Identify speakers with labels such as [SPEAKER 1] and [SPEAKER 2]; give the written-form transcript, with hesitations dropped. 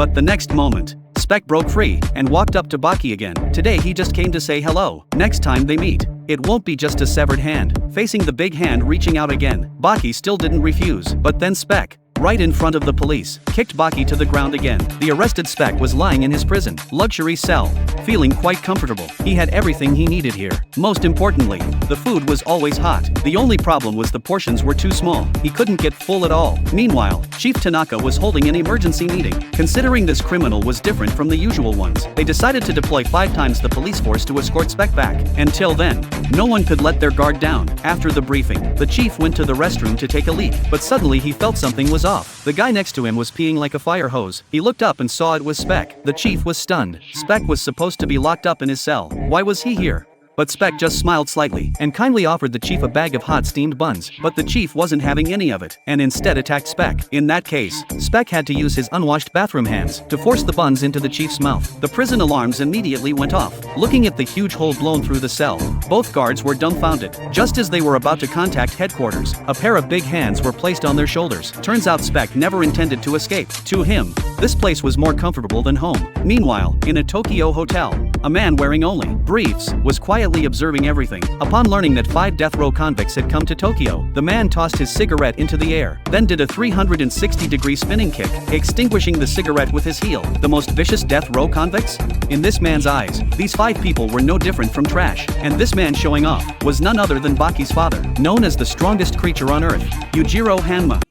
[SPEAKER 1] But the next moment, Spec broke free and walked up to Baki again. Today he just came to say hello. Next time they meet, it won't be just a severed hand. Facing the big hand reaching out again, Baki still didn't refuse. But then Spec, right in front of the police, kicked Baki to the ground again. The arrested Spec was lying in his prison, luxury cell, feeling quite comfortable. He had everything he needed here. Most importantly, the food was always hot. The only problem was the portions were too small. He couldn't get full at all. Meanwhile, Chief Tanaka was holding an emergency meeting. Considering this criminal was different from the usual ones, they decided to deploy 5 times the police force to escort Spec back. Until then, no one could let their guard down. After the briefing, the chief went to the restroom to take a leak, but suddenly he felt something was off. The guy next to him was peeing like a fire hose. He looked up and saw it was Spec. The chief was stunned. Spec was supposed to be locked up in his cell. Why was he here? But Spec just smiled slightly and kindly offered the chief a bag of hot steamed buns. But the chief wasn't having any of it and instead attacked Spec. In that case, Spec had to use his unwashed bathroom hands to force the buns into the chief's mouth. The prison alarms immediately went off. Looking at the huge hole blown through the cell, both guards were dumbfounded. Just as they were about to contact headquarters, a pair of big hands were placed on their shoulders. Turns out Spec never intended to escape. To him, this place was more comfortable than home. Meanwhile, in a Tokyo hotel, a man wearing only briefs was quietly observing everything. Upon learning that 5 death row convicts had come to Tokyo, the man tossed his cigarette into the air, then did a 360-degree spinning kick, extinguishing the cigarette with his heel. The most vicious death row convicts? In this man's eyes, these 5 people were no different from trash, and this man showing off was none other than Baki's father, known as the strongest creature on earth, Yujiro Hanma.